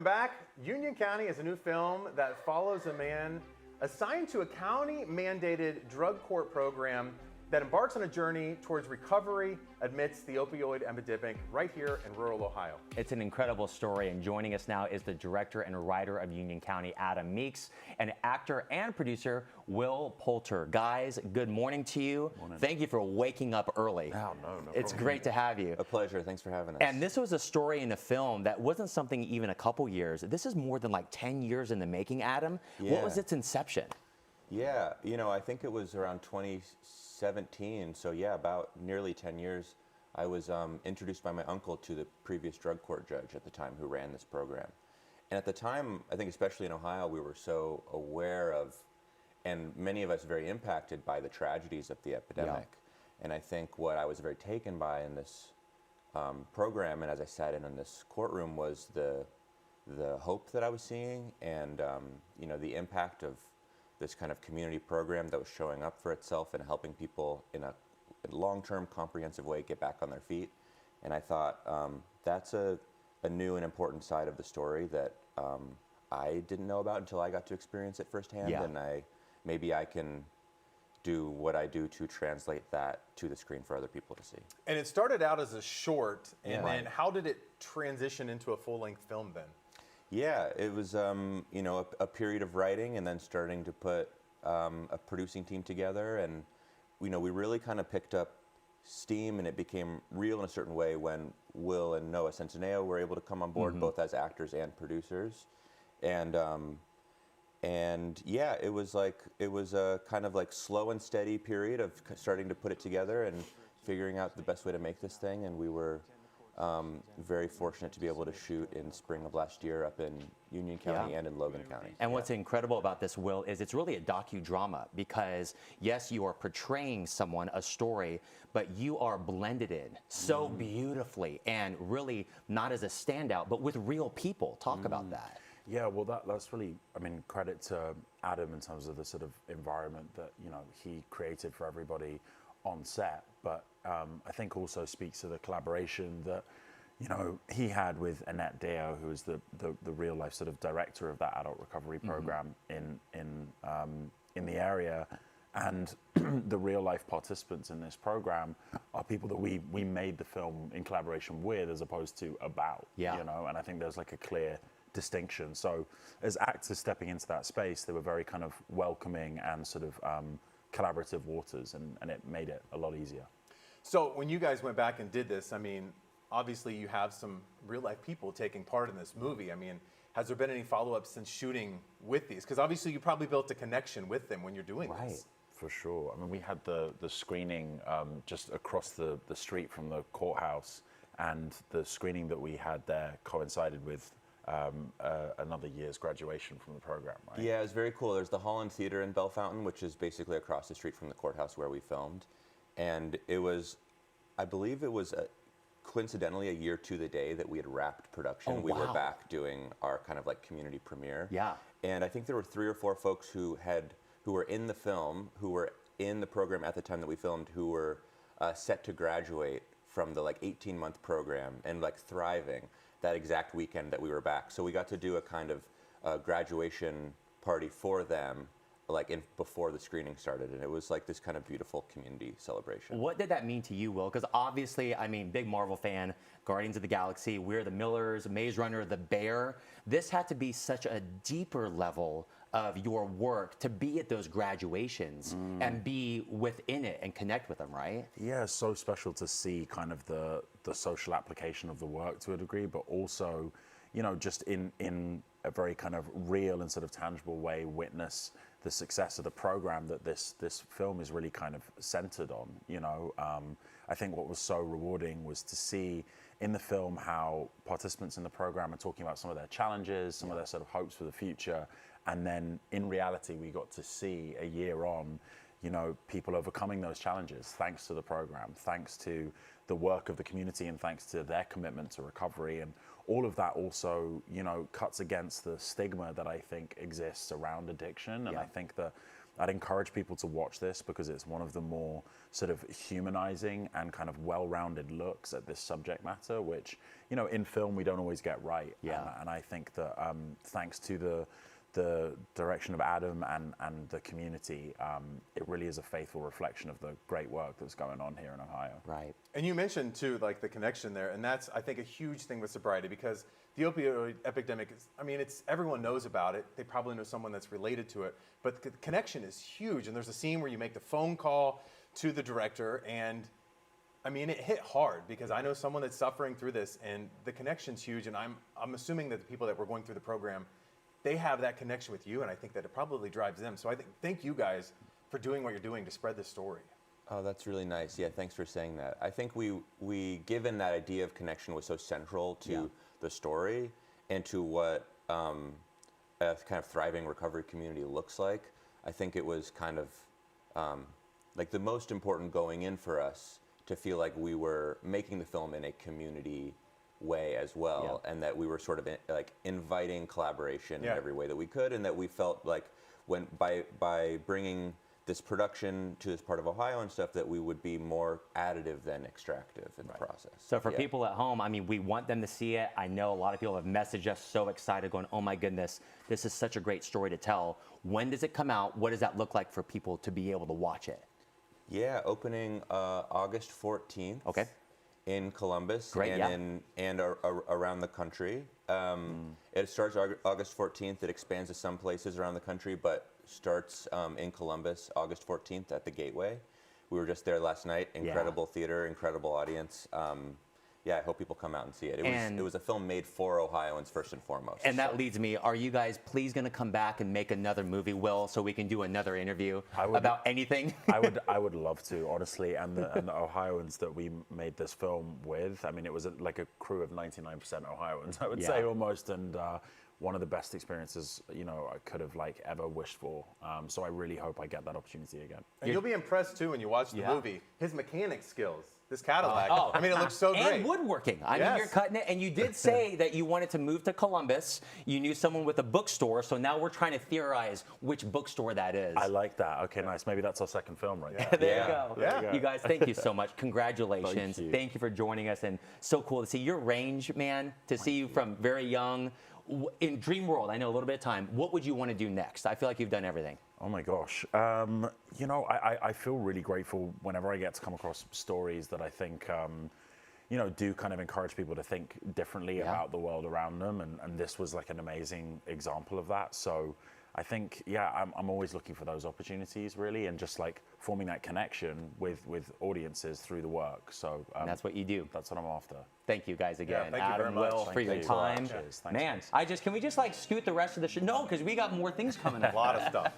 Back, Union County is a new film that follows a man assigned to a county-mandated drug court program that embarks on a journey towards recovery amidst the opioid epidemic right here in rural Ohio. It's an incredible story, and joining us now is the director and writer of Union County, Adam Meeks, and actor and producer, Will Poulter. Guys, good morning to you. Morning. Thank you for waking up early. No It's problem. great to have you. A pleasure. Thanks for having us. And this was a story in a film that wasn't something even a couple years. This is more than like 10 years in the making, Adam. Yeah. What was its inception? Yeah, I think it was around 2017. So yeah, about nearly 10 years. I was introduced by my uncle to the previous drug court judge at the time who ran this program. And at the time, I think especially in Ohio, we were so aware of, and many of us very impacted by the tragedies of the epidemic. Yeah. And I think what I was very taken by in this program, and as I sat in this courtroom, was the hope that I was seeing, and the impact of this kind of community program that was showing up for itself and helping people in a long-term, comprehensive way get back on their feet. And I thought that's a new and important side of the story that I didn't know about until I got to experience it firsthand. Yeah. And maybe I can do what I do to translate that to the screen for other people to see. And it started out as a short, and Yeah. then how did it transition into a full-length film then? Yeah, it was a period of writing and then starting to put a producing team together, and we really kind of picked up steam, and it became real in a certain way when Will and Noah Centineo were able to come on board, both as actors and producers, and yeah, it was a kind of like slow and steady period of starting to put it together and figuring out the best way to make this thing, and we were very fortunate to be able to shoot in spring of last year up in Union County and in Logan County. And what's incredible about this, Will, is it's really a docudrama because, yes, you are portraying someone, a story, but you are blended in so beautifully and really not as a standout, but with real people. Talk about that. Yeah, well, that's really, credit to Adam in terms of the sort of environment that, he created for everybody on set, but I think also speaks to the collaboration that he had with Annette Deo, who is the real life sort of director of that adult recovery program in the area, and the real life participants in this program are people that we made the film in collaboration with, as opposed to about. And I think there's like a clear distinction. So as actors stepping into that space, they were very kind of welcoming and sort of collaborative waters, and it made it a lot easier. So when you guys went back and did this, obviously you have some real-life people taking part in this movie. Has there been any follow-up since shooting with these? Because obviously you probably built a connection with them when you're doing this. For sure. We had the screening just across the street from the courthouse, and the screening that we had there coincided with another year's graduation from the program, right? Yeah, it was very cool. There's the Holland Theater in Bell Fountain, which is basically across the street from the courthouse where we filmed. And it was, I believe it was coincidentally a year to the day that we had wrapped production. Oh, we wow. were back doing our kind of like community premiere. Yeah. And I think there were 3 or 4 folks who were in the film, who were in the program at the time that we filmed, who were set to graduate from the 18-month program and thriving that exact weekend that we were back. So we got to do a kind of graduation party for them before the screening started, and it was this kind of beautiful community celebration. What did that mean to you, Will? Because obviously, big Marvel fan, Guardians of the Galaxy, We're the Millers, Maze Runner, The Bear. This had to be such a deeper level of your work to be at those graduations and be within it and connect with them, right? Yeah, it's so special to see kind of the social application of the work to a degree, but also, just in a very kind of real and sort of tangible way, witness the success of the program that this film is really kind of centered on. I think what was so rewarding was to see in the film how participants in the program are talking about some of their challenges, some of their sort of hopes for the future, and then in reality we got to see a year on, people overcoming those challenges thanks to the program, thanks to the work of the community, and thanks to their commitment to recovery. And all of that also, cuts against the stigma that I think exists around addiction. And I think that I'd encourage people to watch this because it's one of the more sort of humanizing and kind of well-rounded looks at this subject matter, which, you know, in film we don't always get right. Yeah. And I think that thanks to the direction of Adam and the community, it really is a faithful reflection of the great work that's going on here in Ohio. Right. And you mentioned too, like the connection there, and that's, I think, a huge thing with sobriety, because the opioid epidemic is, I mean, everyone knows about it. They probably know someone that's related to it, but the connection is huge. And there's a scene where you make the phone call to the director, and I mean, it hit hard because I know someone that's suffering through this, and the connection's huge. And I'm assuming that the people that were going through the program, they have that connection with you, and I think that it probably drives them. So I thank you guys for doing what you're doing to spread this story. Oh, that's really nice. Yeah, thanks for saying that. I think we given that idea of connection was so central to the story and to what a kind of thriving recovery community looks like. I think it was kind of like the most important going in for us to feel like we were making the film in a community way as well, and that we were sort of like inviting collaboration in every way that we could, and that we felt like when by bringing this production to this part of Ohio and stuff, that we would be more additive than extractive in the process. So for people at home, I mean, we want them to see it. I know a lot of people have messaged us so excited, going, oh my goodness, this is such a great story to tell. When does it come out? What does that look like for people to be able to watch it? Yeah, opening August 14th. Okay. In Columbus. Great, and around the country. It starts August 14th. It expands to some places around the country, but starts in Columbus August 14th at the Gateway. We were just there last night. Incredible theater, incredible audience. Yeah, I hope people come out and see it. It was a film made for Ohioans first and foremost. And that leads me, are you guys please going to come back and make another movie, Will, so we can do another interview about anything? I would love to, honestly. And the Ohioans that we made this film with, I mean, it was like a crew of 99% Ohioans, I would say, almost. And one of the best experiences, you know, I could have like ever wished for. So I really hope I get that opportunity again. And you'll be impressed too when you watch the movie. His mechanic skills, this Cadillac. I mean, it looks so great. And woodworking. I mean, you're cutting it. And you did say that you wanted to move to Columbus. You knew someone with a bookstore. So now we're trying to theorize which bookstore that is. I like that. Okay, nice. Maybe that's our second film right there. There you go. Yeah. You guys, thank you so much. Congratulations. Thank you for joining us. And so cool to see your range, man, to see you from very young. In Dream World, I know a little bit of time. What would you want to do next? I feel like you've done everything. Oh my gosh. You know, I feel really grateful whenever I get to come across stories that I think, you know, do kind of encourage people to think differently about the world around them. And this was like an amazing example of that. So I think, I'm always looking for those opportunities, really, and just like forming that connection with audiences through the work. So and that's what you do. That's what I'm after. Thank you guys again. thank you very Adam, much. Will, for your Thanks time. a lot. Cheers. Thanks, Man, guys. can we just like scoot the rest of the show? No, because we got more things coming up. A lot of stuff.